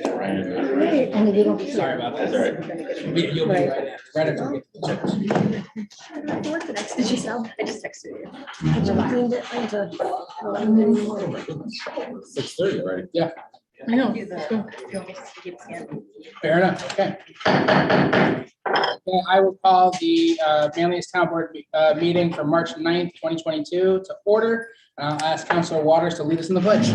Right. And they don't be Sorry about that. You'll be right after we get to the Work the next, did you sell? I just texted you. cleaned it into 6:30, right? Yeah, I know. Do the- do you want me to keep scanning? fair enough. Okay. Okay, I will call the Manlius Town Board meeting for March 9th, 2022 to order. I'll ask Councilor Waters to lead us in the pledge.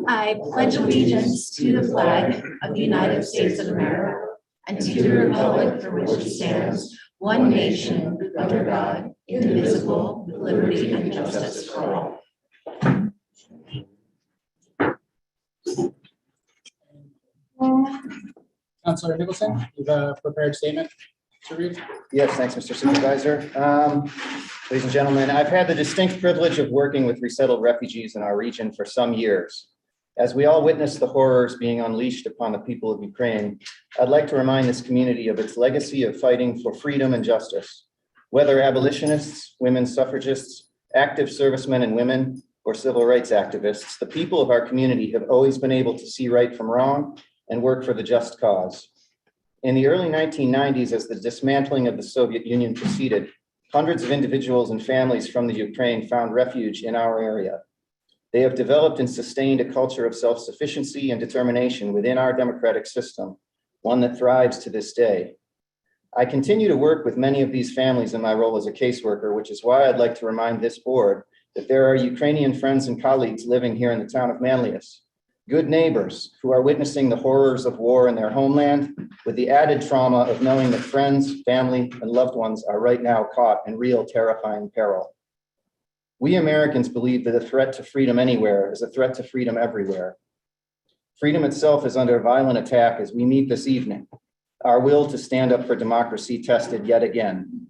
I pledge allegiance to the flag of the United States of America and to the republic for which it stands, one nation, under God, indivisible, with liberty and justice for all. Councilor Nicholson, you have a prepared statement to read? Yes, thanks, Mr. Supervisor. Ladies and gentlemen, I've had the distinct privilege of working with resettled refugees in our region for some years. As we all witness the horrors being unleashed upon the people of Ukraine, I'd like to remind this community of its legacy of fighting for freedom and justice. Whether abolitionists, women's suffragists, active servicemen and women, or civil rights activists, the people of our community have always been able to see right from wrong and work for the just cause. In the early 1990s, as the dismantling of the Soviet Union proceeded, hundreds of individuals and families from the Ukraine found refuge in our area. They have developed and sustained a culture of self-sufficiency and determination within our democratic system, one that thrives to this day. I continue to work with many of these families in my role as a caseworker, which is why I'd like to remind this board that there are Ukrainian friends and colleagues living here in the town of Manlius, good neighbors who are witnessing the horrors of war in their homeland with the added trauma of knowing that friends, family, and loved ones are right now caught in real terrifying peril. We Americans believe that a threat to freedom anywhere is a threat to freedom everywhere. Freedom itself is under violent attack as we meet this evening, our will to stand up for democracy tested yet again.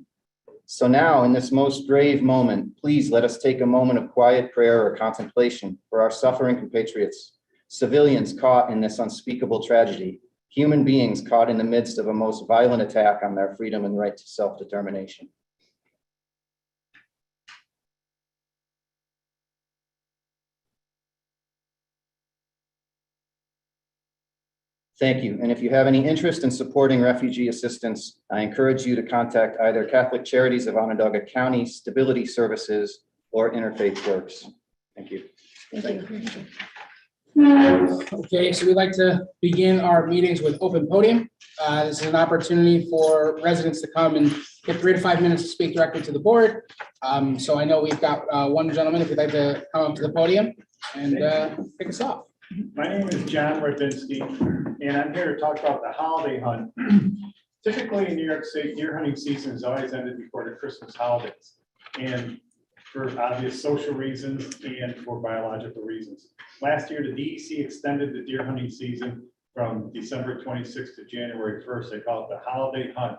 So now, in this most grave moment, please let us take a moment of quiet prayer or contemplation for our suffering compatriots, civilians caught in this unspeakable tragedy, human beings caught in the midst of a most violent attack on their freedom and right to self-determination. Thank you. And if you have any interest in supporting refugee assistance, I encourage you to contact either Catholic Charities of Onondaga County, Stability Services, or Interfaith Works. Thank you. Thank you. Okay, so we'd like to begin our meetings with open podium. This is an opportunity for residents to come and get 3 to 5 minutes to speak directly to the board. So I know we've got one gentleman, if you'd like to come up to the podium and kick us off. My name is John Radinsky, and I'm here to talk about the holiday hunt. Typically in New York State, deer hunting season is always ended before the Christmas holidays, and for obvious social reasons and for biological reasons. Last year, the DEC extended the deer hunting season from December 26th to January 1st. They call it the holiday hunt.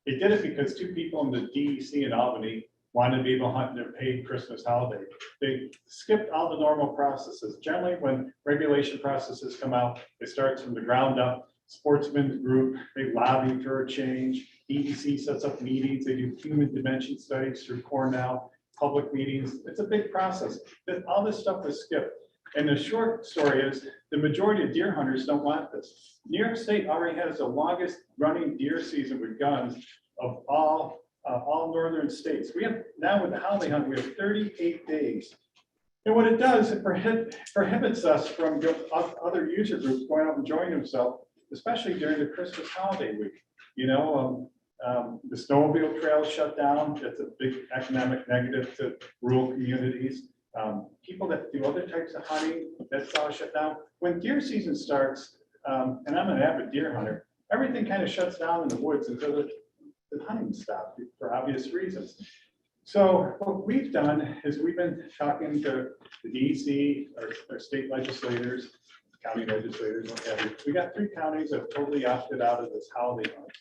They did it because 2 people in the DEC in Albany wanted to be able to hunt their paid Christmas holiday. They skipped all the normal processes. Generally, when regulation processes come out, it starts from the ground up. Sportsmen's group, they lobby for a change. DEC sets up meetings. They do human dimension studies through Cornell, public meetings. It's a big process. All this stuff was skipped. And the short story is the majority of deer hunters don't want this. New York State already has the longest running deer season with guns of all northern states. We have now with the holiday hunt, we have 38 days. And what it does, it prohibits us from other user groups going out and enjoying themselves, especially during the Christmas holiday week. You know, the snowmobile trails shut down. That's a big economic negative to rural communities. People that do other types of hunting, that's all shut down. When deer season starts, and I'm an avid deer hunter, everything kind of shuts down in the woods until the hunting stops for obvious reasons. So what we've done is we've been talking to the DEC, our state legislators, county legislators, what have you. We got 3 counties that have totally opted out of this holiday hunt.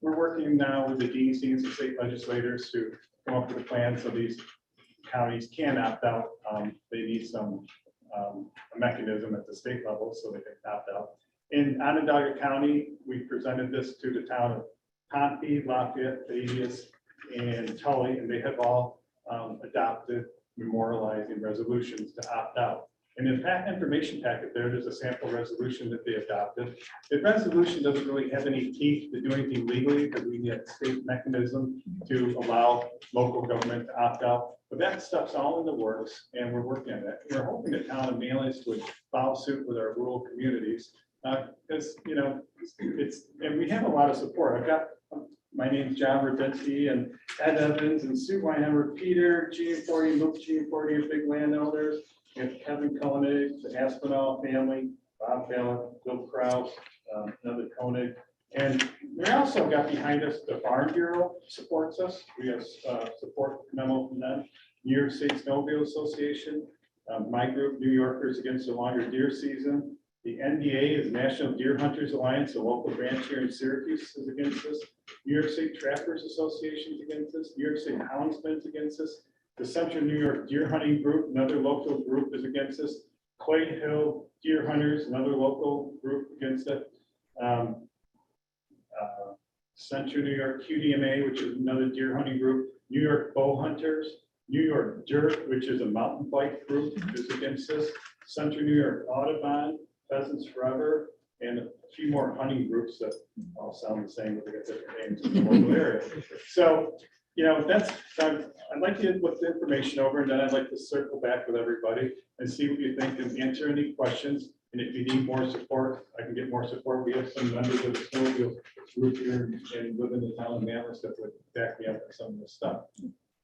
We're working now with the DEC and some state legislators to come up with a plan so these counties can opt out. They need some a mechanism at the state level so they can opt out. In Onondaga County, we presented this to the town of Pompey, Lafayette, Vegas, and Tully, and they have all adopted memorializing resolutions to opt out. In the information packet there's a sample resolution that they adopted. The resolution doesn't really have any teeth to do anything legally because we need a state mechanism to allow local government to opt out. But that stuff's all in the works and we're working on that. We're hoping the town of Manlius would follow suit with our rural communities. Because, you know, and we have a lot of support. I've got, my name's John Rubinski and Ed Evans and Sue Weinheimer, Peter, G40, Luke G40, big landowners. We have Kevin Koenig, the Aspinall family, Bob Fallon, Bill Kraus, another Koenig. And we also got behind us, the Farm Bureau supports us. We have support memo from them. New York State Snowmobile Association, my group, New Yorkers Against the Longer Deer Season. The NDA is National Deer Hunters Alliance, a local branch here in Syracuse is against this. New York State Trappers Association is against this. New York State Houndsmen is against this. The Central New York Deer Hunting Group, another local group, is against this. Clay Hill Deer Hunters, another local group against it. Central New York QDMA, which is another deer hunting group. New York Bow Hunters. New York Dirt, which is a mountain bike group, is against this. Central New York Audubon, Pheasants Forever, and a few more hunting groups that all sound the same, but they got different names in the local area. So, you know, that's, I'd like to put the information over and then I'd like to circle back with everybody and see what you think and answer any questions. And if you need more support, I can get more support. We have some members of the snowmobile group here and within the town of Manlius that would back me up on some of this stuff.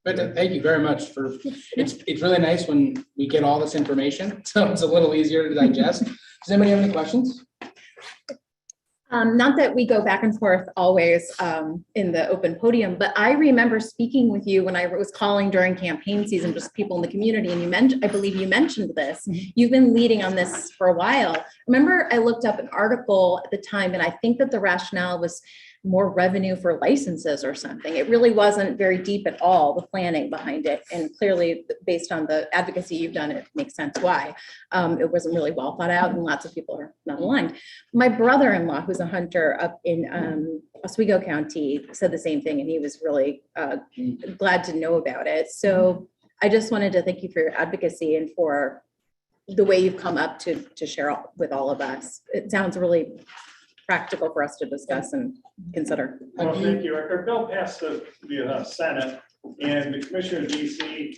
But thank you very much for, it's really nice when we get all this information, so it's a little easier to digest. Does anybody have any questions? Not that we go back and forth always in the open podium, but I remember speaking with you when I was calling during campaign season, just people in the community, and you mentioned, I believe you mentioned this. You've been leading on this for a while. Remember, I looked up an article at the time, and I think that the rationale was more revenue for licenses or something. It really wasn't very deep at all, the planning behind it. And clearly, based on the advocacy you've done, it makes sense why. It wasn't really well thought out and lots of people are not aligned. My brother-in-law, who's a hunter up in Oswego County, said the same thing, and he was really glad to know about it. So I just wanted to thank you for your advocacy and for the way you've come up to share with all of us. It sounds really practical for us to discuss and consider. Well, thank you. Our bill passed the Senate, and the commissioner of DC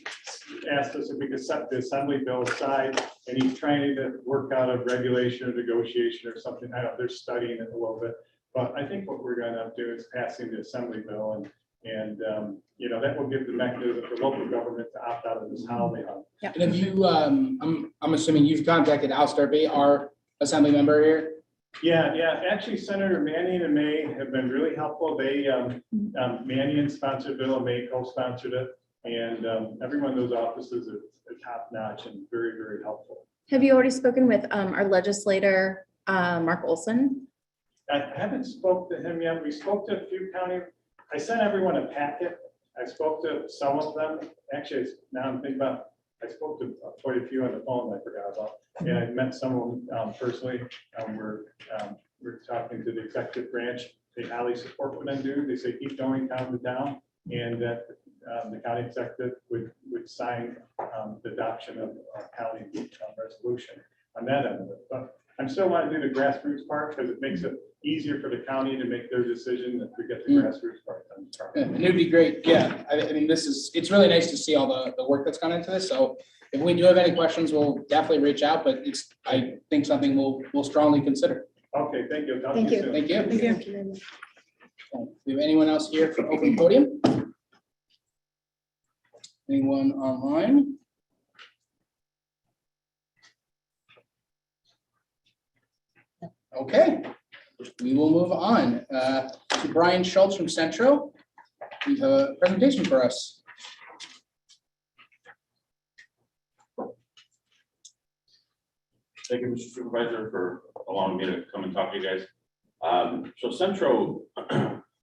asked us if we could set the assembly bill aside, and he's trying to work out a regulation or negotiation or something. I don't know, they're studying it a little bit, but I think what we're going to do is passing the assembly bill, and you know, that will give the mechanism for local government to opt out of this holiday hunt. And if you, I'm assuming you've contacted Al Starby, our assembly member here. Yeah. Actually, Senator Mannion and May have been really helpful. They, Mannion sponsored the bill and May co-sponsored it. And everyone in those offices are top notch and very, very helpful. Have you already spoken with our legislator, Mark Olson? I haven't spoke to him yet. We spoke to a few county. I sent everyone a packet. I spoke to some of them. Actually, now I'm thinking about, I spoke to quite a few on the phone I forgot about. And I met some of them personally. We're talking to the executive branch. They highly support what I do. They say keep going town to town, and that the county executive would sign the adoption of a county resolution on that end of it. But I'm still want to do the grassroots part because it makes it easier for the county to make their decision if we get the grassroots part done. And it'd be great. Yeah, I mean, it's really nice to see all the work that's gone into this. So if we do have any questions, we'll definitely reach out, but I think something we'll strongly consider. Okay, thank you. Thank you. Thank you. Thank you. Do we have anyone else here for open podium? Anyone online? Okay, we will move on to Brian Schultz from Centro. You have a presentation for us. Thank you, Mr. Supervisor, for allowing me to come and talk to you guys. So Centro,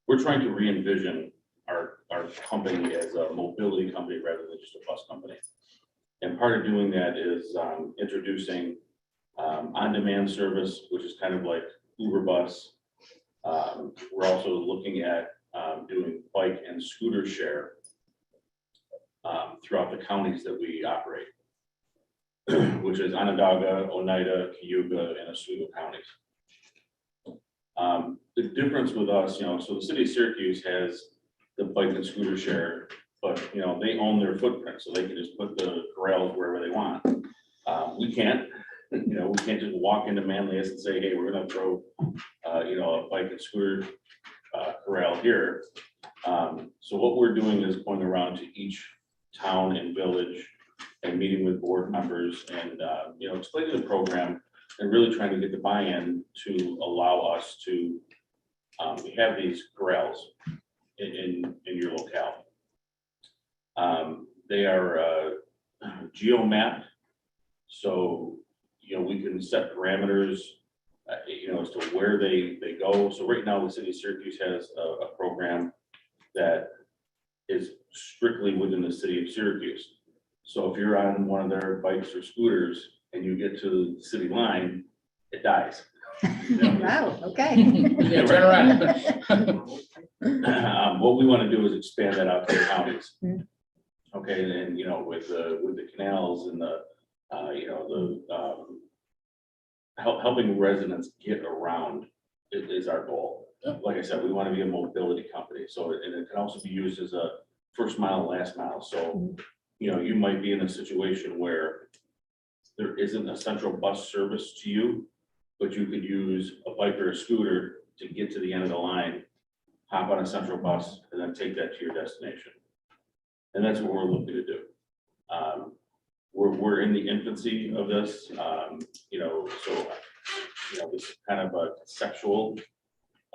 we're trying to re-envision our company as a mobility company rather than just a bus company. And part of doing that is introducing on-demand service, which is kind of like Uber bus. We're also looking at doing bike and scooter share throughout the counties that we operate. which is Onondaga, Oneida, Cayuga, and Oswego counties. The difference with us, so the city of Syracuse has the bike and scooter share, but, they own their footprint, so they can just put the corrals wherever they want. We can't, we can't just walk into Manlius and say, hey, we're gonna throw, a bike and scooter corral here. So what we're doing is going around to each town and village and meeting with board members and, explaining the program and really trying to get the buy-in to allow us to have these corrals in your locale. They are geo-mapped, so, we can set parameters, as to where they go. So right now, the city of Syracuse has a program that is strictly within the city of Syracuse. So if you're on one of their bikes or scooters and you get to the city line, it dies. Wow, okay. Yeah, turn around. What we want to do is expand that out to the counties. Mm. Okay, and then, with the canals and helping residents get around is our goal. Yeah. Like I said, we want to be a mobility company, so, and it can also be used as a first mile, last mile, so, you might be in a situation where there isn't a central bus service to you, but you could use a bike or a scooter to get to the end of the line, hop on a central bus, and then take that to your destination. And that's what we're looking to do. We're in the infancy of this, so, this is kind of a conceptual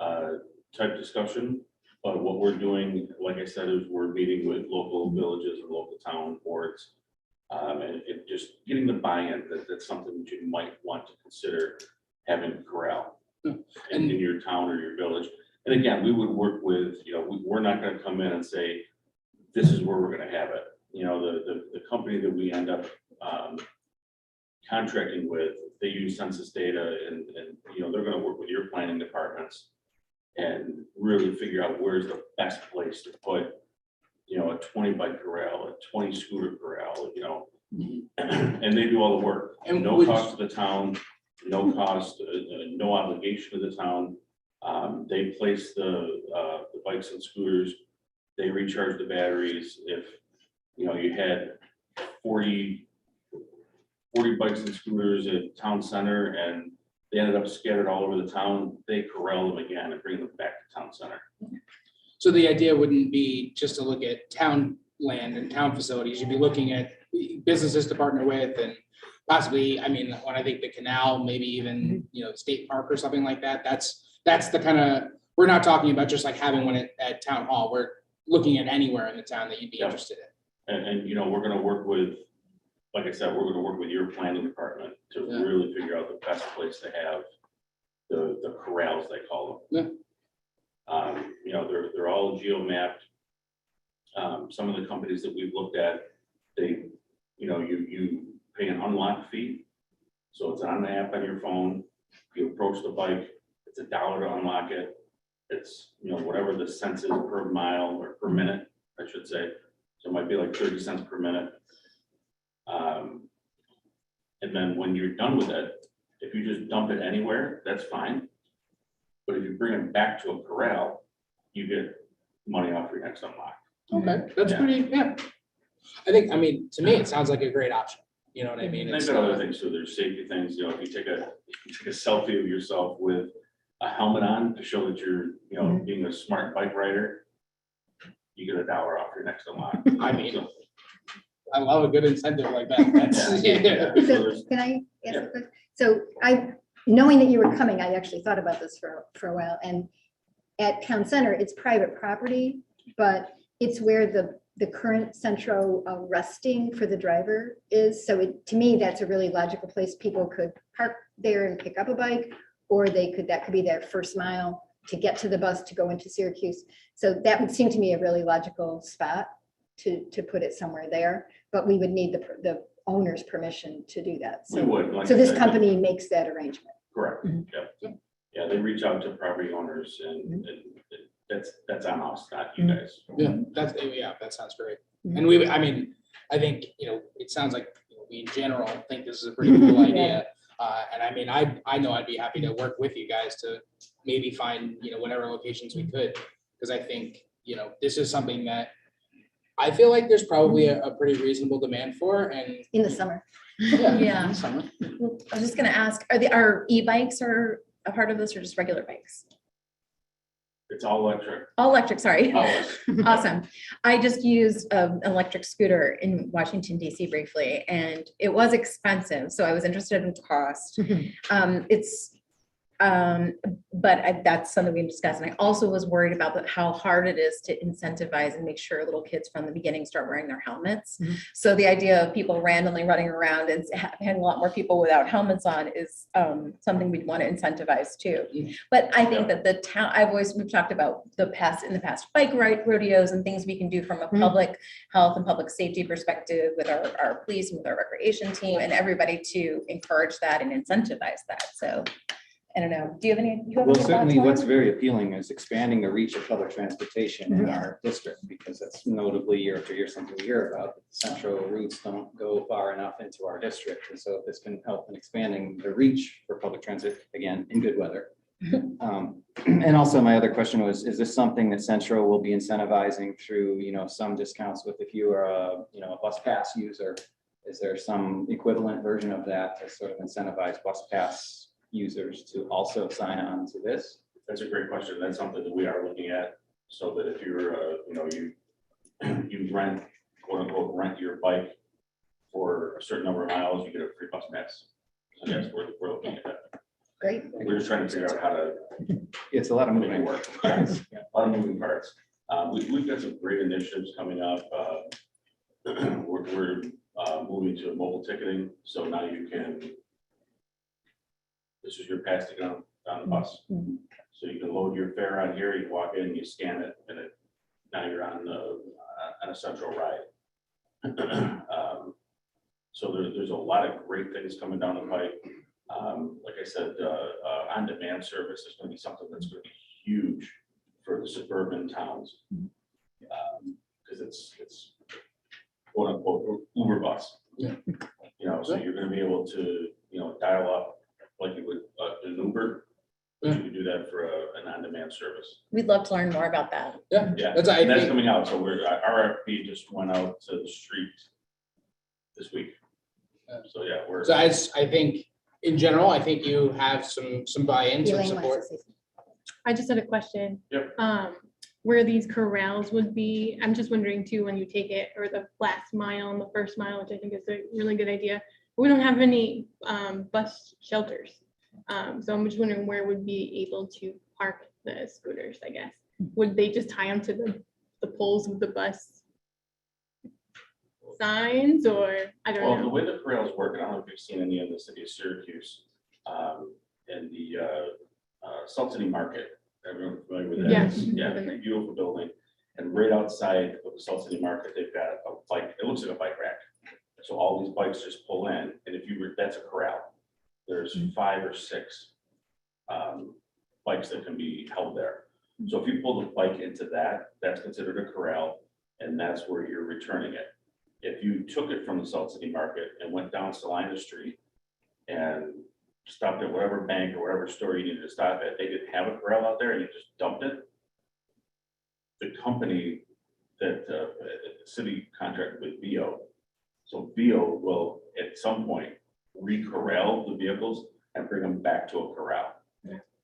type discussion. But what we're doing, like I said, is we're meeting with local villages and local town boards. And it just getting the buy-in that's something that you might want to consider having a corral in your town or your village. And again, we would work with, we're not gonna come in and say, this is where we're gonna have it. The company that we end up contracting with, they use census data and they're gonna work with your planning departments and really figure out where's the best place to put, a 20 bike corral, a 20 scooter corral, and they do all the work. And No which- cost to the town, no cost, no obligation to the town. They place the bikes and scooters, they recharge the batteries. If, you had 40 bikes and scooters at town center and they ended up scattered all over the town, they corral them again and bring them back to town center. So the idea wouldn't be just to look at town land and town facilities. You'd be looking at businesses to partner with and possibly, when I think the canal, maybe even, state park or something like that, that's the kind of, we're not talking about just like having one at town hall. We're looking at anywhere in the town that you'd be interested in. And we're gonna work with, like I said, we're gonna work with your planning department to Yeah. really figure out the best place to have the corrals, they call them. They're all geo-mapped. Some of the companies that we've looked at, they, you pay an unlock fee. So it's on the app on your phone. You approach the bike, it's $1 to unlock it. It's, whatever the cents is per mile or per minute, I should say. So it might be like 30 cents per minute. And then when you're done with it, if you just dump it anywhere, that's fine. But if you bring it back to a corral, you get money off your next unlock. Okay, that's Yeah. pretty, yeah. I think, to me, it sounds like a great option. You know what I mean? And It's, there's other things, so there's safety things, if you take a selfie of yourself with a helmet on to show that you're, being a smart bike rider, you get $1 off your next unlock. So, I love a good incentive like that. That's, yeah. So So there's- can I ask Yeah. a question? So knowing that you were coming, I actually thought about this for a while, and at town center, it's private property, but it's where the current central resting for the driver is. So to me, that's a really logical place. People could park there and pick up a bike, or that could be their first mile to get to the bus to go into Syracuse. So that would seem to me a really logical spot to put it somewhere there, but we would need the owner's permission to do that. We So, would. Like so I this said, company makes that arrangement. Correct, Mhm. yeah. Yeah, they reach out to property owners and that's on us, not you Mhm. guys. That sounds great. Mhm. And I think, it sounds like we in general think this is a pretty cool idea. And I mean, I know I'd be happy to work with you guys to maybe find, whatever locations we could. Because I think, this is something that I feel like there's probably a pretty reasonable demand for, and In the summer. Yeah. in the summer. I was just gonna ask, are e-bikes are a part of this or just regular bikes? It's all electric. All electric, sorry. All electric. Awesome. I just used an electric scooter in Washington DC briefly, and it was expensive, so I was interested in cost. That's something we discussed. And I also was worried about how hard it is to incentivize and make sure little kids from the beginning start wearing their helmets. Mhm. So the idea of people randomly running around and having a lot more people without helmets on is something we'd want to incentivize too. But I think that the town, we've talked about in the past, bike rodeos and things we can do from a public health and public safety perspective with our police and with our recreation team and everybody to encourage that and incentivize that. So I don't know. Do you have any? Well, certainly what's very appealing is expanding the reach of public transportation in our district, because that's notably year after year something we hear about. Central routes don't go far enough into our district. And so if this can help in expanding the reach for public transit, again, in good weather. And also my other question was, is this something that Central will be incentivizing through, some discounts with if you are a bus pass user? Is there some equivalent version of that to sort of incentivize bus pass users to also sign on to this? That's a great question. That's something that we are looking at, so that if you're, you rent, quote unquote, rent your bike for a certain number of miles, you get a free bus pass. So yes, we're looking at that. Great. We're just trying to figure out how to It's a lot of make it moving work. work. Yes, a lot of moving parts. We've got some great initiatives coming up. We're moving to mobile ticketing, so now you can. This is your pass to get on the bus. So you can load your fare on here, you walk in, you scan it, and now you're on a Central ride. So there's a lot of great things coming down the pipe. Like I said, on-demand service is going to be something that's going to be huge for the suburban towns. Because it's quote unquote Uber bus. So you're going to be able to, dial up like you would an Uber, but you can do that for an on-demand service. We'd love to learn more about that. Yeah, Yeah, that's, I and that's think, coming out. So our RFP just went out to the street this week. So yeah, so I think in general, I think you have some buy-in, some Elaine wants support. to say something. I just had a question. Yep. Where these corrals would be, I'm just wondering too, when you take it, or the last mile and the first mile, which I think is a really good idea. We don't have any bus shelters. So I'm just wondering where would be able to park the scooters, I guess. Would they just tie them to the poles of the bus signs, or I don't Well, the know? way the corrals work, and I don't know if you've seen any in the city of Syracuse, in the Salt City Market. Everyone familiar with that? Yes. Yeah, beautiful building. And right outside of the Salt City Market, they've got a bike, it looks like a bike rack. So all these bikes just pull in, and if that's a corral. There's 5 or 6 bikes that can be held there. So if you pull the bike into that, that's considered a corral, and that's where you're returning it. If you took it from the Salt City Market and went down Salina Street and stopped at whatever bank or whatever store you needed to stop at, they didn't have a corral out there and you just dumped it. The company that the city contracted with VO. So VO will at some point re-corral the vehicles and bring them back to a corral.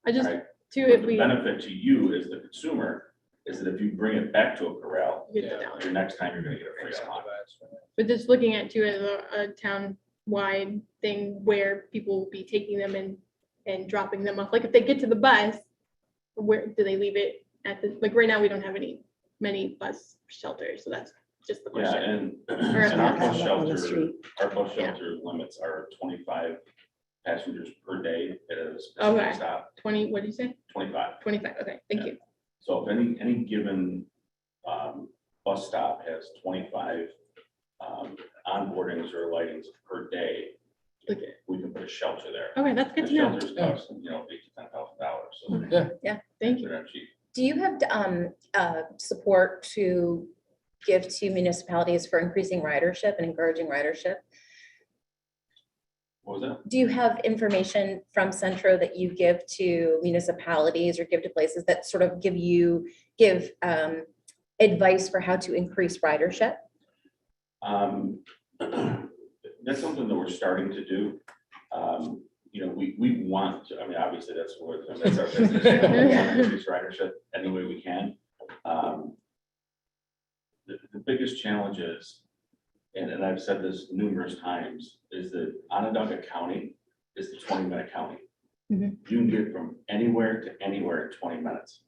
I just, Right. too, But if the we benefit to you as the consumer is that if you bring it back to a corral, get the dollar. your next time you're gonna get a free unlock. But just looking at too as a town-wide thing where people will be taking them and dropping them off. Like if they get to the bus, where do they leave it at the, like right now, we don't have many bus shelters, so that's just the Yeah, question. and our bus Up on the shelter, street. Yeah. limits are 25 passengers per day at a Okay. specific stop, 20, what did you say? 25. 25, okay, thank you. So if any given bus stop has 25 onboardings or lightings per day, Okay, we can put a shelter there. okay, that's good The to know. shelters cost, $8,000 to $10,000. So Thank you. they're not cheap. Do you have support to give to municipalities for increasing ridership and encouraging ridership? What was that? Do you have information from Centro that you give to municipalities or give to places that sort of give advice for how to increase ridership? That's something that we're starting to do. We want to, I mean, obviously that's our business. We want to increase ridership any way we can. The biggest challenge is, and I've said this numerous times, is that Onondaga County is the 20-minute county. Mhm. You can get from anywhere to anywhere in 20 minutes.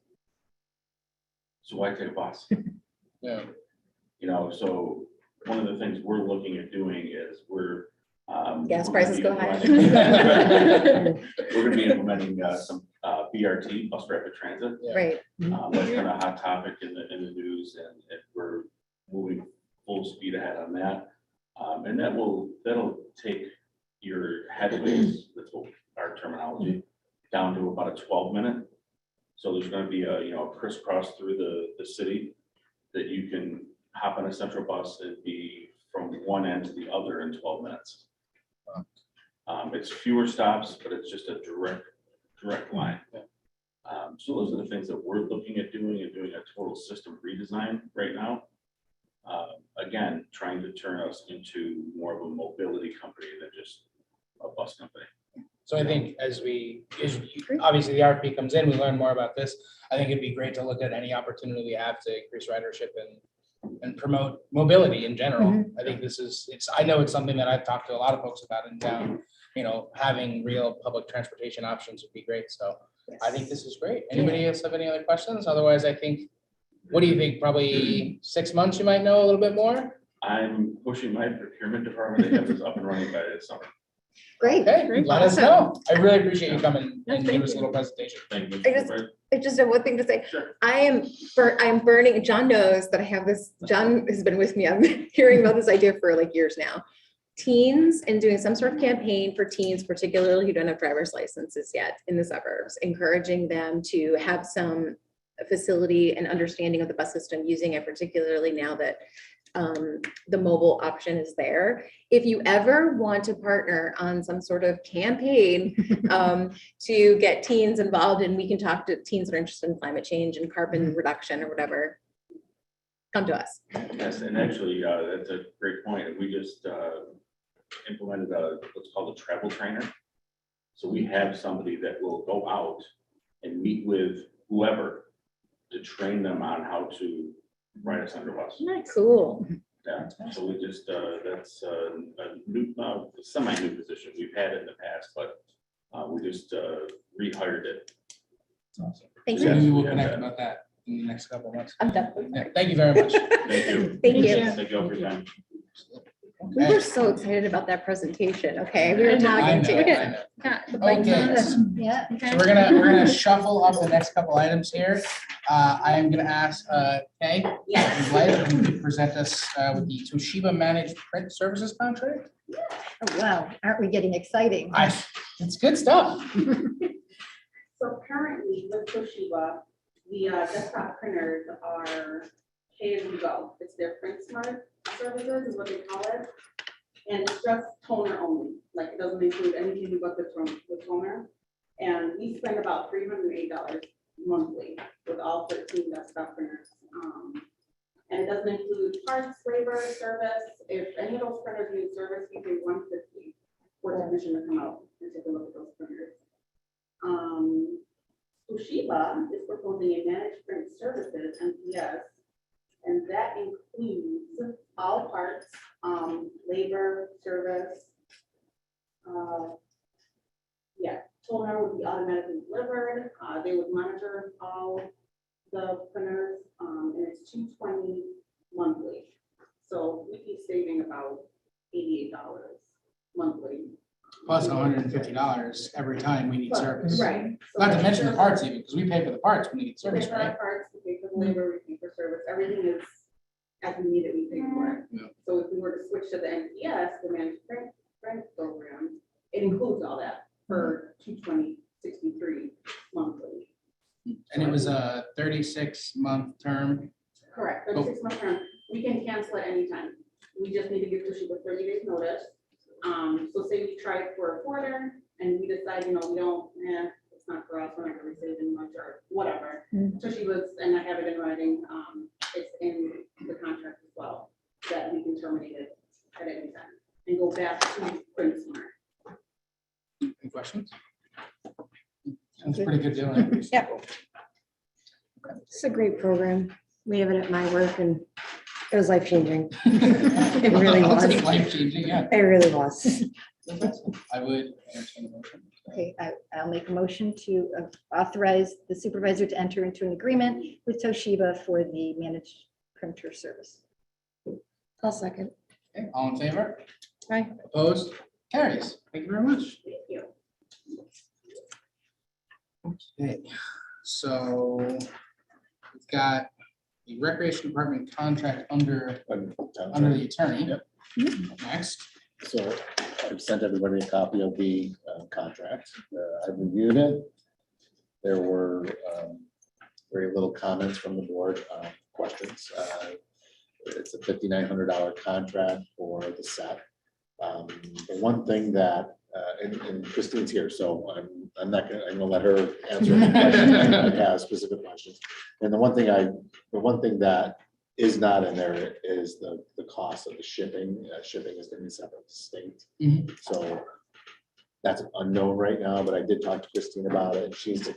So why take a bus? Yeah. So one of the things we're looking at doing is Gas we're prices gonna go be high. implementing- We're gonna be implementing some BRT, bus rapid transit. Right. That's kind of a hot topic in the news, and we're moving full speed ahead on that. And that'll take your headways, that's what our terminology, down to about a 12-minute. So there's gonna be a crisscross through the city that you can hop on a Central bus and be from one end to the other in 12 minutes. It's fewer stops, but it's just a direct line. So those are the things that we're looking at doing and doing a total system redesign right now. Again, trying to turn us into more of a mobility company than just a bus company. So I think obviously the RFP comes in, we learn more about this. I think it'd be great to look at any opportunity we have to increase ridership and promote mobility in general. I think I know it's something that I've talked to a lot of folks about in town. Having real public transportation options would be great. So I think this is great. Anybody else have any other questions? Otherwise, I think, what do you think? Probably 6 months, you might know a little bit more? I'm pushing my procurement department to have this up and running by this summer. Great. Okay, let us know. I really appreciate you coming and Thank giving us a you. little presentation. Thank you. I just- I just have one thing to say. Sure. I'm burning, John knows that I have this, John has been with me, I'm hearing about this idea for like years now. Teens and doing some sort of campaign for teens, particularly who don't have driver's licenses yet in the suburbs, encouraging them to have some facility and understanding of the bus system, using it particularly now that the mobile option is there. If you ever want to partner on some sort of campaign to get teens involved, and we can talk to teens that are interested in climate change and carbon reduction or whatever, come to us. Yes, and actually, that's a great point. We just implemented what's called a travel trainer. So we have somebody that will go out and meet with whoever to train them on how to ride a Central bus. Cool. Yeah, so we just, that's a new, semi-new position. We've had it in the past, but we just rehired it. Thank So you. we will connect about that in the next couple of months. I'm definitely. Yeah, thank you very much. Thank you. Thank you. Thank you all for your time. We were so excited about that presentation. Okay, we were I talking know, to. I know. Yeah, the bike's Okay, on us. Yeah. so we're gonna shuffle up the next couple items here. I am gonna ask Kay, if you'd like, if you could present us with the Toshiba Managed Print Services contract. Oh, wow, aren't we getting exciting? It's good stuff. So currently with Toshiba, the desktop printers are pay as you go. It's their print smart services is what they call it. And it's just toner only, like it doesn't include anything but the toner. And we spend about $308 monthly with all 13 desktop printers. And it doesn't include parts, labor, service. If any of those printers need service, we pay $150 for a technician to come out and take a look at those printers. Toshiba is proposing a managed print services, MPS, and that includes all parts, labor, service. Toner would be automatically delivered. They would monitor all the printers, and it's $220 monthly. So we'd be saving about $88 monthly. Plus $150 every time we need service. Right. Not to mention the parts even, because we pay for the parts when we need We service, pay for right? our parts, we pay for the labor, we pay for service, everything is as we need it, we pay for it. Yeah. So if we were to switch to the NPS, the managed print program, it includes all that for $220.63 monthly. And it was a 36-month term. Correct, 36-month term, we can cancel at any time. We just need to give Toshiba 30 days notice. So say we tried for a quarter and we decide, we don't, it's not for us, we're not gonna receive any much or whatever. So she was, and I have it in writing, it's in the contract as well, that we can terminate it at any time and go back to Print Smart. Any questions? Sounds pretty good doing. Yeah. It's a great program. We have it at my work and it was life changing. It really was. Life changing, yeah. It really was. I would entertain a motion. Okay, I'll make a motion to authorize the supervisor to enter into an agreement with Toshiba for the managed printer service. I'll second. Okay, all in favor? Aye. Opposed? Carries. Thank you very much. Thank you. Okay, so we've got the recreation department contract under the attorney. Next, So I've sent everybody a copy of the contract. I've reviewed it. There were very little comments from the board, questions. It's a $5,900 contract for the set. The one thing that, and Christine's here, so I'm gonna let her answer any questions if you have specific questions. And the one thing that is not in there is the cost of the shipping. Shipping is gonna be separate distinct. Mhm. So that's unknown right now, but I did talk to Christine about it. She's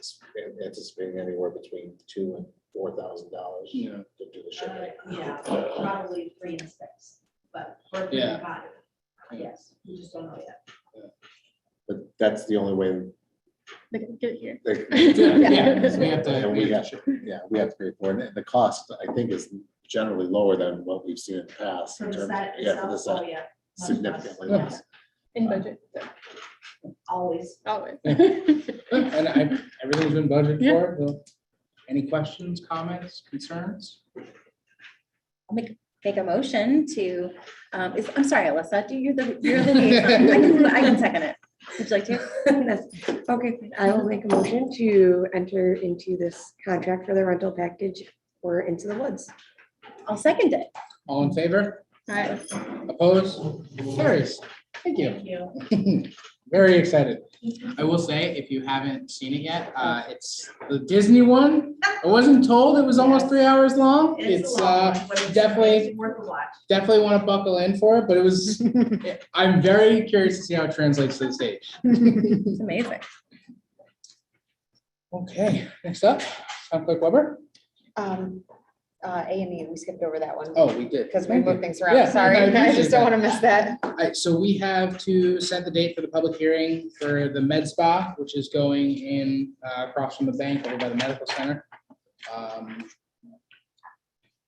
anticipating anywhere between $2,000 and $4,000 Yeah. to do the shipping. Yeah, probably 3 and 6, but we're pretty Yeah. positive. Yes, we just don't know yet. But that's the only way. Get it here. Yeah, so we have to. And we have to pay for it. And the cost, I think, is generally lower than what we've seen in the past. For in the terms- set Yeah, for the itself, oh, set, yeah. much less. significantly Yeah. less. In budget, Always. always. And everything's been budgeted Yeah. for. So any questions, comments, concerns? Make a motion to, I'm sorry, Alyssa, you're the liaison. I can second it. Would you like to? Okay, I will make a motion to enter into this contract for the rental package for Into the Woods. I'll second it. All in favor? Alright. Opposed? Carries. Thank you. Thank you. Very excited. I will say, if you haven't seen it yet, it's the Disney one. I wasn't told it was almost 3 hours long. It's a long one, but it's definitely worth a watch. definitely want to buckle in for it, but it was, I'm very curious to see how it translates to the stage. It's amazing. Okay, next up, Town Clerk Weber. A&E, we skipped over that one Oh, we did. because we Thank you. moved things Yeah, around. Sorry, I I appreciate just don't that. want to miss that. All right, so we have to set the date for the public hearing for the med spa, which is going in across from the bank over by the medical center.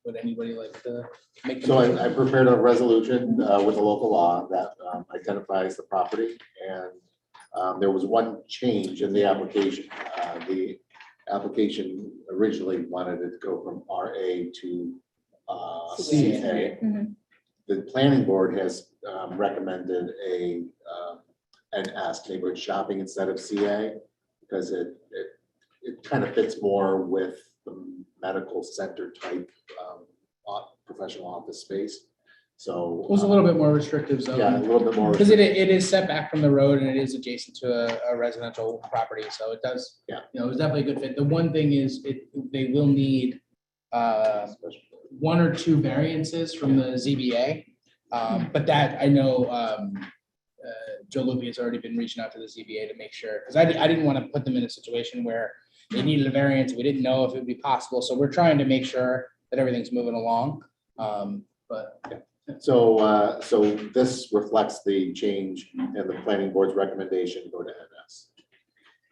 Would anybody like to make? the So motion? I prepared a resolution with the local law that identifies the property, and there was one change in the application. The application originally wanted it to go from RA to CA. Mhm. The planning board has recommended an ask neighborhood shopping instead of CA because it kind of fits more with the medical center type professional office space. So. It was a little bit more restrictive zone. Yeah, a little bit more. Because it is set back from the road and it is adjacent to a residential property, so it does. Yeah. You know, it was definitely a good fit. The one thing is they will need one or two variances from the ZBA. But that I know Joe Lupi has already been reaching out to the ZBA to make sure, because I didn't want to put them in a situation where they needed a variance. We didn't know if it would be possible. So we're trying to make sure that everything's moving along. But yeah. So this reflects the change in the planning board's recommendation to go to NS.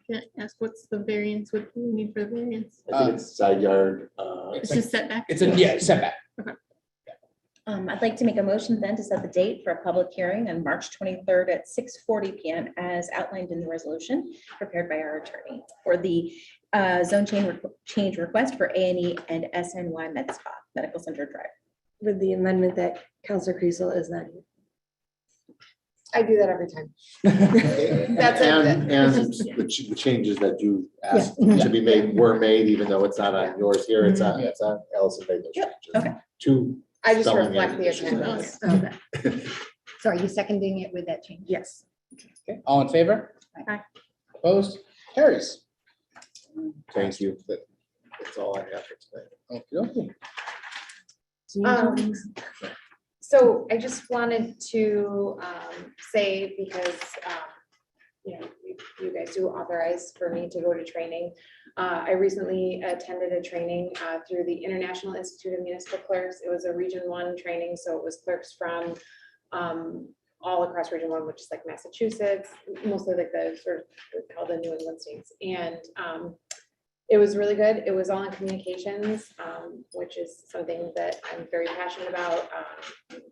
Can I ask what's the variance, what do we need for the variance? I think it's side yard. It's just setback. It's a setback. I'd like to make a motion then to set the date for a public hearing on March 23rd at 6:40 PM as outlined in the resolution prepared by our attorney for the zone change request for A&E and SNY Med Spa, Medical Center Drive. With the amendment that Counselor Creasel is not here. I do that every time. That's it. And the changes that you asked to be made were made, even though it's not on yours here, it's on Allison made those changes. Okay. To I just spelling reflect the issues. attendance. Okay. So are you seconding it with that change? Yes. Okay, all in favor? Aye. Opposed? Carries. Thank you. That's all I have for today. Okay. So I just wanted to say, because you guys do authorize for me to go to training. I recently attended a training through the International Institute of Municipal Clerks. It was a Region 1 training, so it was clerks from all across Region 1, which is like Massachusetts, mostly like the sort of called the New England states. And it was really good. It was all in communications, which is something that I'm very passionate about.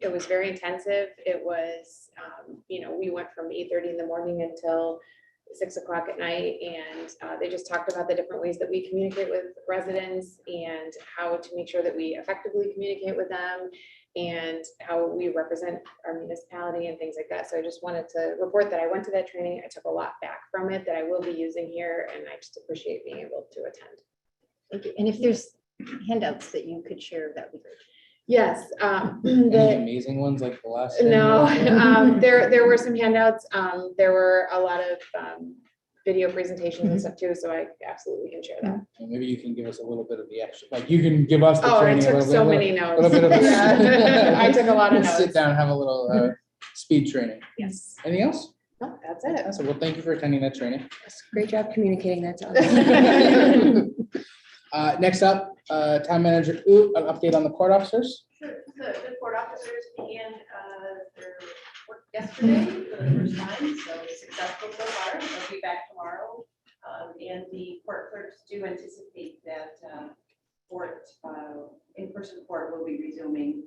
It was very intensive. It was, we went from 8:30 in the morning until 6 o'clock at night. And they just talked about the different ways that we communicate with residents and how to make sure that we effectively communicate with them and how we represent our municipality and things like that. So I just wanted to report that I went to that training. I took a lot back from it that I will be using here, and I just appreciate being able to attend. Thank you. And if there's handouts that you could share, that would be great. Yes. Any amazing ones like the last? No, there were some handouts. There were a lot of video presentations and stuff too, so I absolutely can share that. And maybe you can give us a little bit of the extra, like you can give us the Oh, I training. a took little so bit, many little notes. bit of Yeah. I took a lot of Sit notes. down, have a little speed training. Yes. Anything else? No, that's it. Awesome. Well, thank you for attending that training. Great job communicating that to us. Next up, Town Manager, an update on the court officers. The court officers began their work yesterday for the first time, so successful so far. They'll be back tomorrow. And the court clerks do anticipate that in-person court will be resuming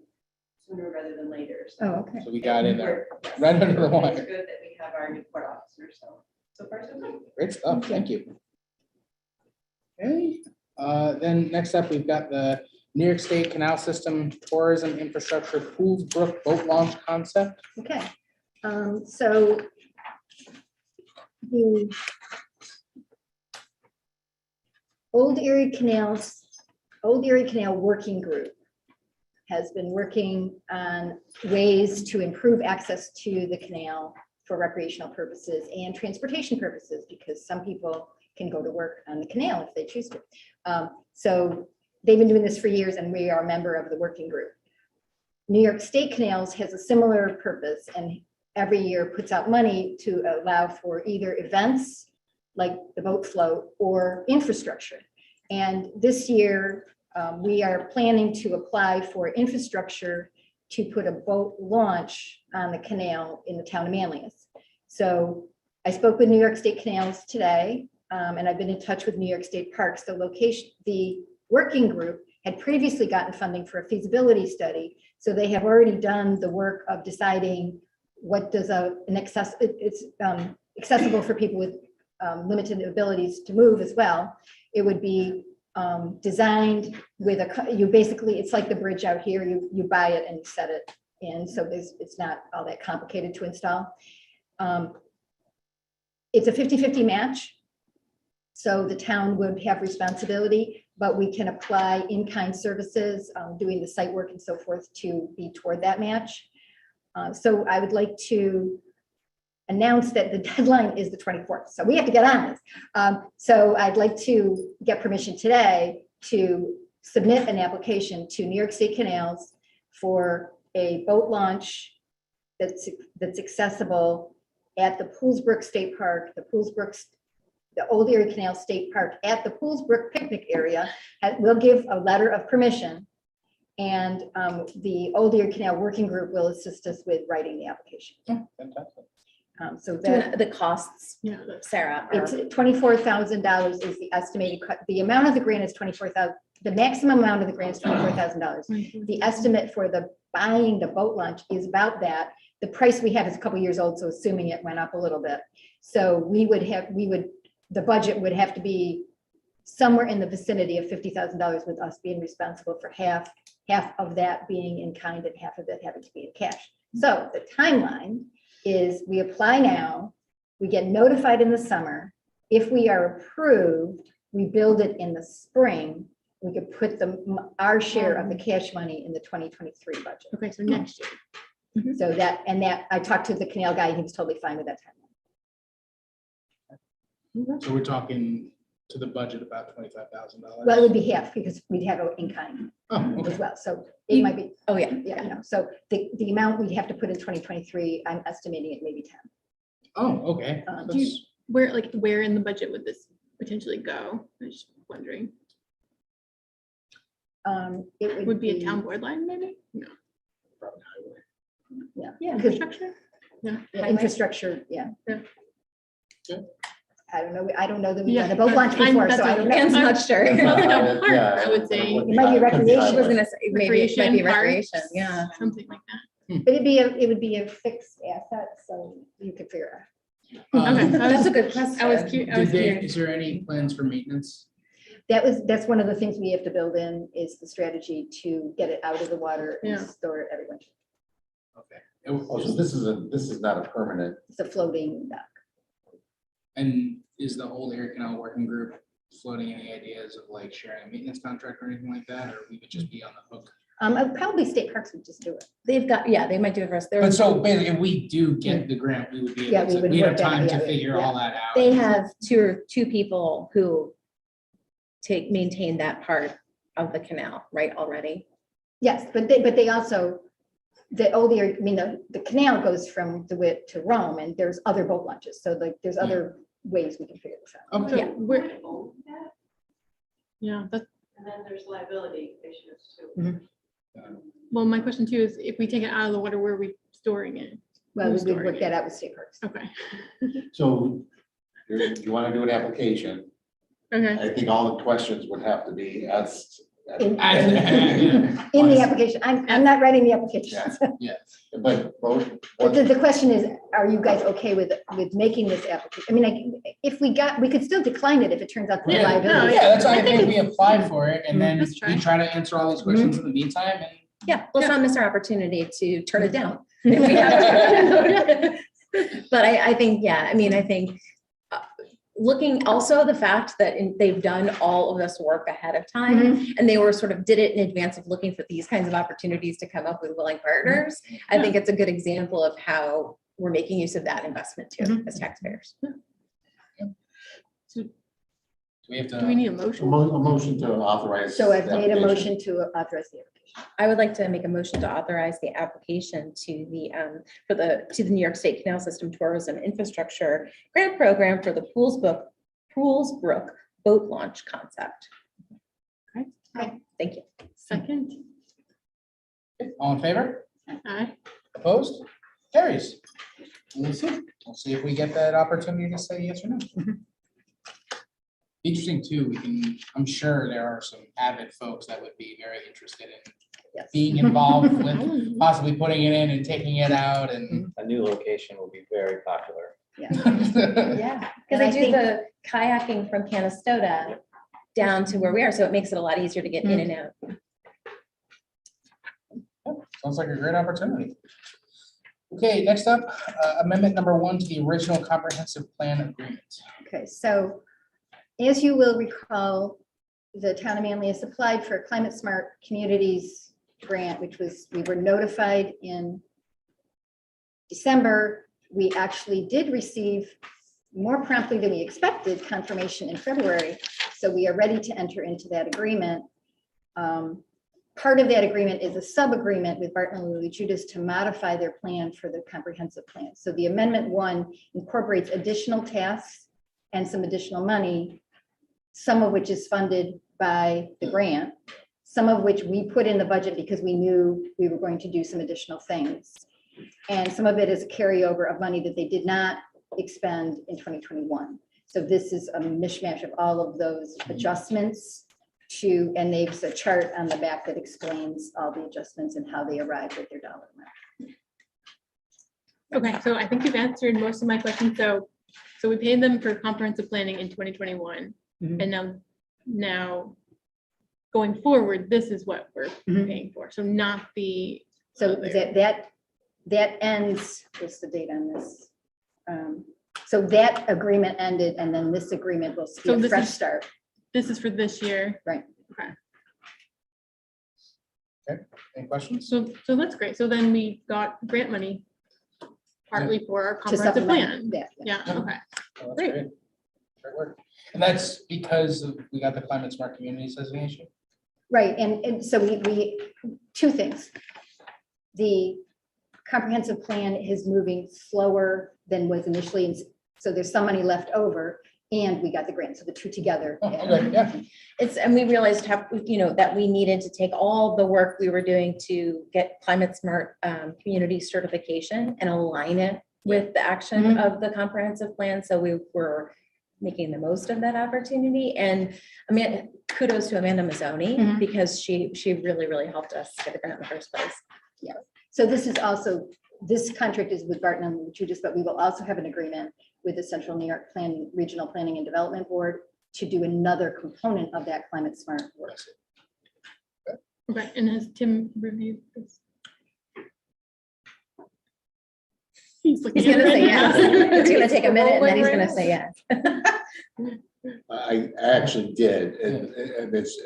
sooner rather than later. So Oh, okay. So we got in there yes, right under the It's wire. good that we have our new court officers, so far so good. Great stuff. Thank you. Okay, then next up, we've got the New York State Canal System Tourism Infrastructure Pools Brook Boat Launch Concept. Okay, so the Old Erie Canal Working Group has been working on ways to improve access to the canal for recreational purposes and transportation purposes, because some people can go to work on the canal if they choose to. So they've been doing this for years, and we are a member of the working group. New York State Canals has a similar purpose, and every year puts out money to allow for either events like the boat float or infrastructure. And this year, we are planning to apply for infrastructure to put a boat launch on the canal in the town of Manlius. So I spoke with New York State Canals today, and I've been in touch with New York State Parks. The working group had previously gotten funding for a feasibility study. So they have already done the work of deciding what does it's accessible for people with limited abilities to move as well. It would be designed with it's like the bridge out here, you buy it and you set it in. So it's not all that complicated to install. It's a 50-50 match. So the town would have responsibility, but we can apply in-kind services, doing the site work and so forth to be toward that match. So I would like to announce that the deadline is the 24th. So we have to get on this. So I'd like to get permission today to submit an application to New York State Canals for a boat launch that's accessible at the Poolsbrook State Park, the Old Erie Canal State Park at the Poolsbrook picnic area. We'll give a letter of permission, and the Old Erie Canal Working Group will assist us with writing the application. Fantastic. So that The costs, Sarah, are- it's $24,000 is the estimated cut. The amount of the grant is $24,000. The maximum amount of the grant is $24,000. The estimate for buying the boat launch is about that. The price we have is a couple years old, so assuming it went up a little bit. So the budget would have to be somewhere in the vicinity of $50,000, with us being responsible for half of that being in kind and half of it having to be in cash. So the timeline is we apply now, we get notified in the summer. If we are approved, we build it in the spring. We could put our share of the cash money in the 2023 budget. Okay, so next year. Mhm. So that, I talked to the canal guy, and he was totally fine with that timeline. So we're talking to the budget about $25,000. Well, it would be half because we'd have it in kind Oh, as okay. well. So it might be, Oh, yeah. yeah, so the amount we'd have to put in 2023, I'm estimating it maybe 10. Oh, okay. Do you- That's- Where in the budget would this potentially go? I'm just wondering. It Would be a town board line, maybe? No. probably highway. Yeah, Yeah, Because- infrastructure? yeah, infrastructure, yeah. Yeah. Good. I don't know that we've Yeah, done a boat launch before, that's so I okay. don't know. Dan's not sure. It sounds like a Yeah, park, I would say. It might be recreation. I was gonna say, maybe it might be Recreation, parks. recreation, yeah. Something like that. But it would be a fixed asset, so you could figure out. Okay. That's a good question. I was curious. Is there any plans for maintenance? That's one of the things we have to build in is the strategy to get it out of the water and Yeah. store it every winter. Okay. Oh, so this is not a permanent, It's a floating dock. And is the old Erie Canal Working Group floating any ideas of like sharing a maintenance contract or anything like that, or we would just be on the hook? Probably state parks would just do it. They've got, yeah, they might do it for us. But so basically, if we do get the grant, we would be Yeah, able we to, would we'd have work that out, time to yeah, figure yeah. all that out. They have two people who maintain that part of the canal, right, already? Yes, but they also, the canal goes from DeWitt to Rome, and there's other boat launches, so like, there's other ways we can figure this out. Okay. Yeah, yeah, that's, And then there's liability issues too. well, my question too is if we take it out of the water, where are we storing it? Well, we Who's would storing work it? that out with state parks. Okay, so you want to do an application. okay. I think all the questions would have to be asked. In Yeah. the application, I'm not writing the applications. But both. But the question is, are you guys okay with making this application? I mean, if we could still decline it if it turns out to be Yeah, no, liability. Yeah, that's why I I think think we apply for it and then Let's try. we try to answer all these questions in the meantime and. Yeah, let's not miss our opportunity to turn it down. if we have to. But I think, yeah, I mean, I think looking also the fact that they've done all of this work ahead of time and they were sort of did it in advance of looking for these kinds of opportunities to come up with willing partners. I think it's a good example of how we're making use of that investment too as taxpayers. Do we have Do we to, need a A motion? motion to authorize. So I've the made a application. motion to authorize the application. I would like to make a motion to authorize the application to the New York State Canal System Tourism Infrastructure Grant Program for the Poolsbrook boat launch concept. Okay. Thank you. Second? all in favor? Aye. Opposed? Carries. We'll see if we get that opportunity to say yes or no. Interesting too, I'm sure there are some avid folks that would be very interested in Yes. being involved with possibly putting it in and taking it out and. A new location will be very popular. Yeah, And because I I do think- the kayaking from Canastota down to where we are, so it makes it a lot easier to get in and out. Sounds like a great opportunity. Okay, next up, amendment number 1 to the original comprehensive plan agreement. Okay, so as you will recall, the town of Manlius applied for a Climate Smart Communities grant, we were notified in December. We actually did receive more promptly than we expected confirmation in February. So we are ready to enter into that agreement. Part of that agreement is a sub-agreement with Barton and Louis Judas to modify their plan for the comprehensive plan. So the amendment 1 incorporates additional tasks and some additional money, some of which is funded by the grant, some of which we put in the budget because we knew we were going to do some additional things. And some of it is a carryover of money that they did not expend in 2021. So this is a mishmash of all of those adjustments and there's a chart on the back that explains all the adjustments and how they arrived at their dollar amount. Okay, so I think you've answered most of my questions. So we paid them for comprehensive planning in 2021. And now going forward, this is what we're paying for. So not the. So other. that ends, what's the date on this? So that agreement ended and then this agreement will So be a this fresh is- start. This is for this year. Right. Okay. Any questions? So that's great. So then we got grant money partly for our To comprehensive supplement plan. that. Yeah, okay. Oh, that's Great. Great work. And that's because we got the climate smart communities designation. Right, and so we, two things. The comprehensive plan is moving slower than was initially, and so there's some money left over, and we got the grant, so the two together. Oh, okay, yeah. And we realized that we needed to take all the work we were doing to get climate smart community certification and align it with the action of the comprehensive plan. So we were making the most of that opportunity. And I mean, kudos to Amanda Mazzoni because she really, really helped us get the grant in the first place. Yeah, so this is also, this contract is with Barton and Judas, but we will also have an agreement with the Central New York Planning, Regional Planning and Development Board to do another component of that climate smart work. Okay, and has Tim reviewed this? He's He's gonna say yes. It's gonna take a minute and then he's Rolling gonna say yes. I actually did, and it's,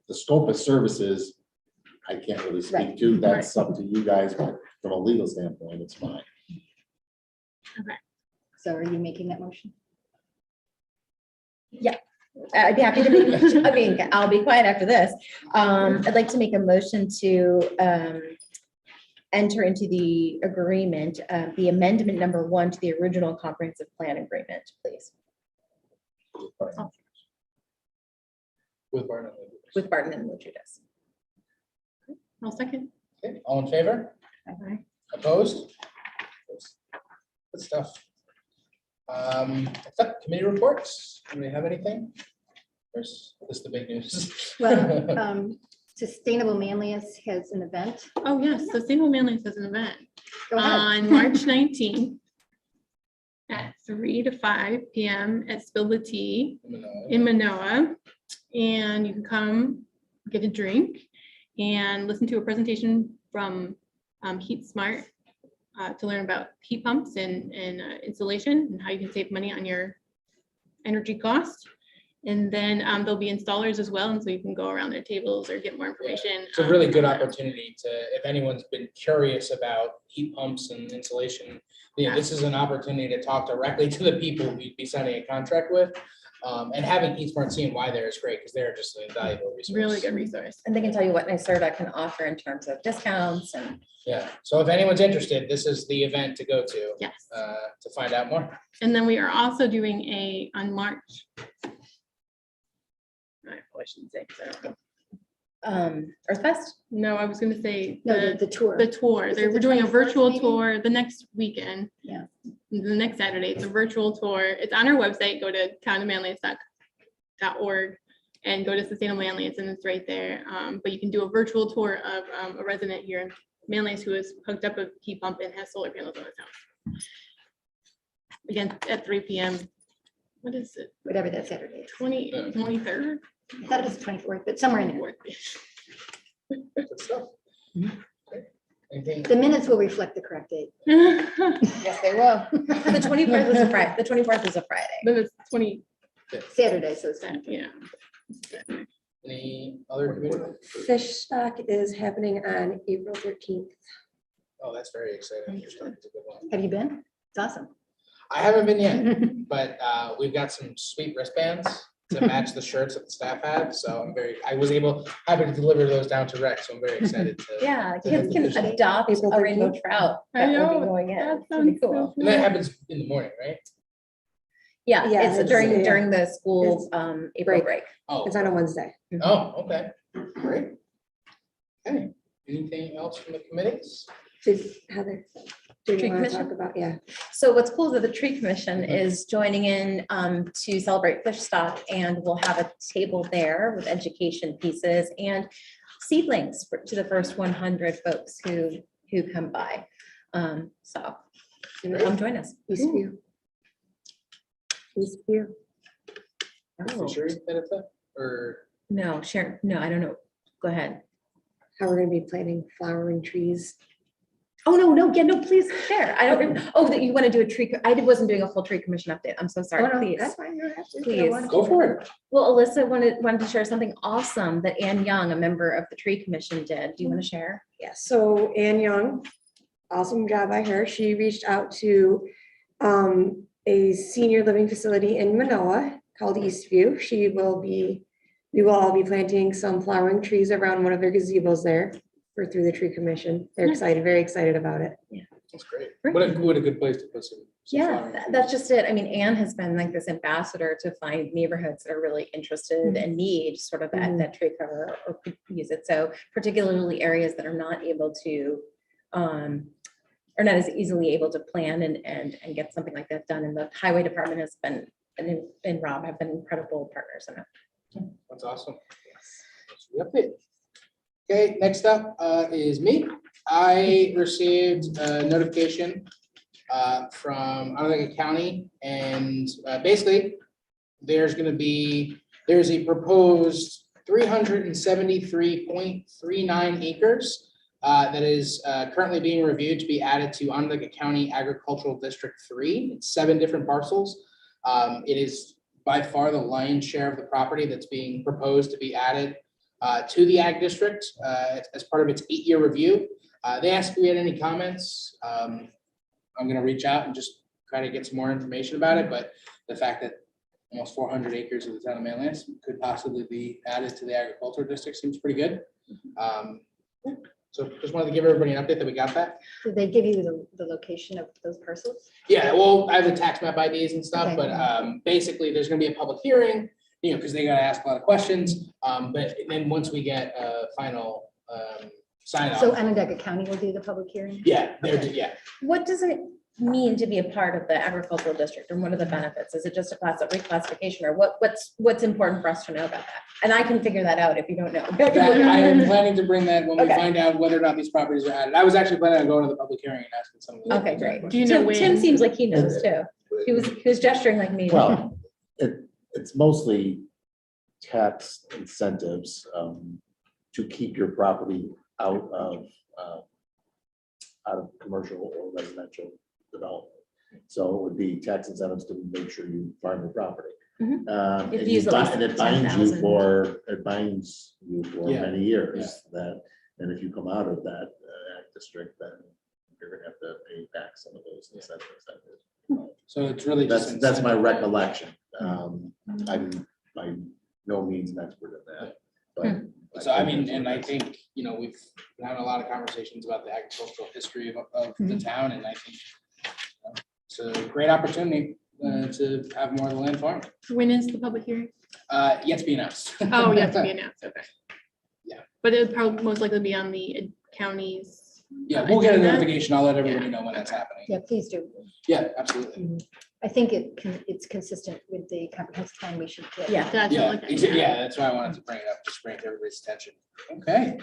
the scope of services, I can't really speak Right. to, that's up to you guys, but from a legal standpoint, it's fine. So are you making that motion? I'd be happy to make, I mean, I'll be quiet after this. I'd like to make a motion to enter into the agreement, the amendment number 1 to the original comprehensive plan agreement, please, With Barnum. with Barton and Judas. I'll second. Okay, all in favor? Opposed? Good stuff. Committee reports, do we have anything? Where's this the big news? Well, Sustainable Manlius has an event. Oh, yes, Sustainable Manlius has an event Go ahead. on March 19th at 3 to 5 p.m. at Spill the Tea in Manoa. And you can come get a drink and listen to a presentation from Heat Smart to learn about heat pumps and installation and how you can save money on your energy cost. And then there'll be installers as well, and so you can go around their tables or get more information. It's a really good opportunity to, if anyone's been curious about heat pumps and insulation, this is an opportunity to talk directly to the people we'd be signing a contract with. And having Heat Smart CNY there is great because they're just an invaluable resource. Really good resource. And they can tell you what NYSERDA can offer in terms of discounts and. Yeah, so if anyone's interested, this is the event to go to. Yes. To find out more. And then we are also doing on March. I probably shouldn't say, 'cause I don't know. Earthfest? No, I was gonna say No, the tour. the tour. Is it We're the doing a 24th virtual maybe? tour the next weekend. Yeah. The next Saturday, it's a virtual tour. It's on our website. Go to townofmanlius.org and go to Sustainable Manlius, and it's right there. But you can do a virtual tour of a resident here in Manlius who is hooked up a heat pump and has solar panels on his house. Again, at 3 p.m. What is it? Whatever that Saturday is. 23rd? I thought it was 24th, but somewhere in there. Good stuff. Okay. Anything? The minutes will reflect the correct date. Yes, they will. The 24th is a Friday. The 24th is a Friday. Then it's 20, Saturday, so it's. yeah. Any other committee? Fish stock is happening on April 13th. Oh, that's very exciting. It's a good one. Have you been? It's awesome. I haven't been yet, but we've got some sweet wristbands to match the shirts that the staff have. So I was happy to deliver those down to Rex. So I'm very excited to. Yeah, kids can adopt April a rainbow 13th. trout. I That will be know, going in. that It'll be sounds so cool. And that happens in the morning, right? Yeah, Yeah, it's it's- during the school April break. break. Oh, It's on a Wednesday. oh, okay, great. Okay, anything else from the committees? Did Heather, do Tree you want to commission? talk about, yeah. So what's cool is that the tree commission is joining in to celebrate fish stock, and we'll have a table there with education pieces and seedlings to the first 100 folks who come by. So come join us. Eastview. Eastview. Oh, Fishery benefit or? no, Sharon, no, I don't know. Go ahead. How we're gonna be planting flowering trees Oh, no, yeah, no, please share. I don't, that you want to do a tree, wasn't doing a full tree commission update. I'm so sorry, please. That's fine, you don't have to. if you Please. don't want to. Go for it. Well, Alyssa wanted to share something awesome that Ann Young, a member of the tree commission, did. Do you want to share? Yes, so Ann Young, awesome job by her. She reached out to a senior living facility in Manoa called Eastview. We will all be planting some flowering trees around one of their gazebos there through the tree commission. They're excited, very excited about it. That's great. What a good place to put some. Yeah, flowering that's trees. just it. I mean, Anne has been like this ambassador to find neighborhoods that are really interested and need sort of that tree cover or could use it. So particularly areas that are not able to, are not as easily able to plan and get something like that done. And the highway department has been, and Rob have been incredible partners in it. That's awesome. That's the update. Okay, next up is me. I received a notification from Onondaga County, and basically there's a proposed 373.39 acres that is currently being reviewed to be added to Onondaga County Agricultural District 3. It's 7 different parcels. It is by far the lion's share of the property that's being proposed to be added to the Ag District as part of its 8-year review. They asked if we had any comments. I'm going to reach out and just try to get some more information about it, but the fact that almost 400 acres of the town of Manlius could possibly be added to the agricultural district seems pretty good. So just wanted to give everybody an update that we got that. Did they give you the location of those parcels? Yeah, well, I have the tax map IDs and stuff, Okay. but basically there's gonna be a public hearing, because they gotta ask a lot of questions. But then once we get a final sign So off, Onondaga County will do the public hearing? yeah, Okay. yeah. What does it mean to be a part of the agricultural district, and what are the benefits? Is it just a reclassification, or what's important for us to know about that? And I can figure that out if you don't know. That, I am planning to bring that when we Okay. find out whether or not these properties are added. I was actually planning on going to the public hearing and asking some of the. Okay, great. Do you know Tim when? seems like he knows too. He was gesturing like me. Well, it's mostly tax incentives to keep your property out of commercial or residential development. So it would be tax incentives to make sure you farm your property. Mhm. And If you you use at buy- least and it binds you 10,000. for Yeah. many years that, and if you come out of that district, then you're gonna have to pay back some of those incentives. So it's really just. That's my incentive. recollection. I'm by no means an expert at that, but. So I mean, and I think, we've had a lot of conversations about the agricultural history of the town, and I think it's a great opportunity to have more of the land farmed. When is the public hearing? Yet to be announced. Oh, you have to be announced, okay. Yeah. But it would probably most likely be on the county's. Yeah, we'll get a agenda. notification. I'll let everybody know when that's happening. Yeah, please do. Yeah, absolutely. I think it's consistent with the comprehensive plan we should get. Yeah. That's Yeah, what- yeah, that's why I wanted to bring it up, just bring it to everybody's attention. Okay.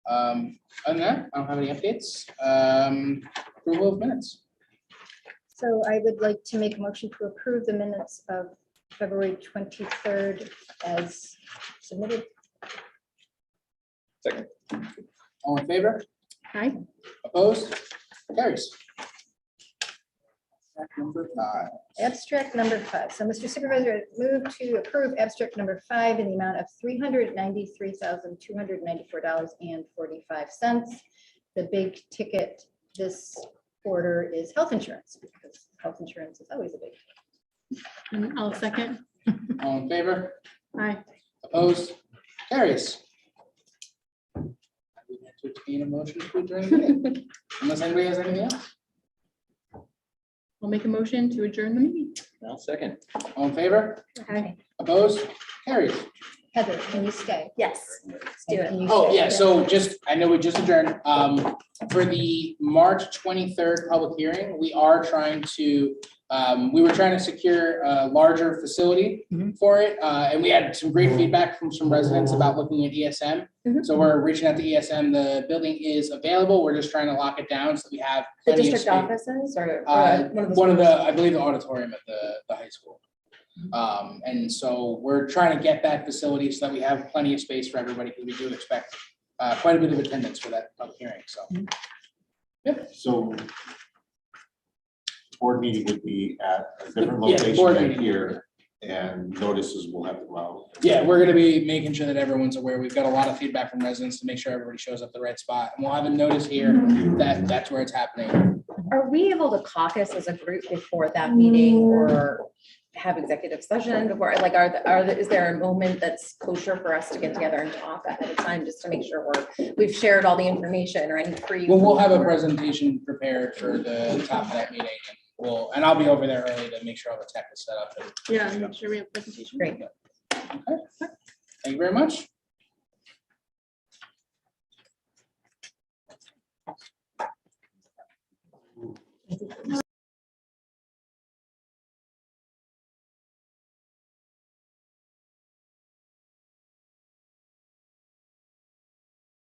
Other than that, I don't have any updates. Approval of minutes. So I would like to make a motion to approve the minutes of February 23rd as submitted. Second. All in favor? Hi. Opposed? Carries. Number 5. Abstract number 5. So Mr. Supervisor, I move to approve abstract number 5 in the amount of $393,294.45. The big ticket this quarter is health insurance, because health insurance is always a big. And I'll second. All in favor? Hi. Opposed? Carries. I would entertain a motion to adjourn the meeting, unless anybody has anything else. I'll make a motion to adjourn the meeting. I'll second. All in favor? Hi. Opposed? Carries. Heather, can you stay? Yes, let's do it. Can you Oh, stay? yeah, so I know we just adjourned, for the March 23rd public hearing, we are trying to, we were trying to secure a larger facility for it, and we had some great feedback from some residents about looking at ESM. Mhm. So we're reaching out to ESM, the building is available, we're just trying to lock it down so we have. The plenty of district space. offices or One of the, I believe the auditorium at the high school. And so we're trying to get that facility so that we have plenty of space for everybody, because we do expect quite a bit of attendance for that public hearing, so. So board meeting would be at a different Yeah, location board than meeting. here, and notices will have to go out. Yeah, we're gonna be making sure that everyone's aware. We've got a lot of feedback from residents to make sure everybody shows up at the right spot. And we'll have a notice here that that's where it's happening. Are we able to caucus as a group before that meeting or have executive session before, like, is there a moment that's kosher for us to get together and talk ahead of time, just to make sure we've shared all the information or any pre? Well, we'll have a presentation prepared for the top of that meeting. And I'll be over there early to make sure all the tech is set up. Yeah, make sure we have presentation. Great. Thank you very much.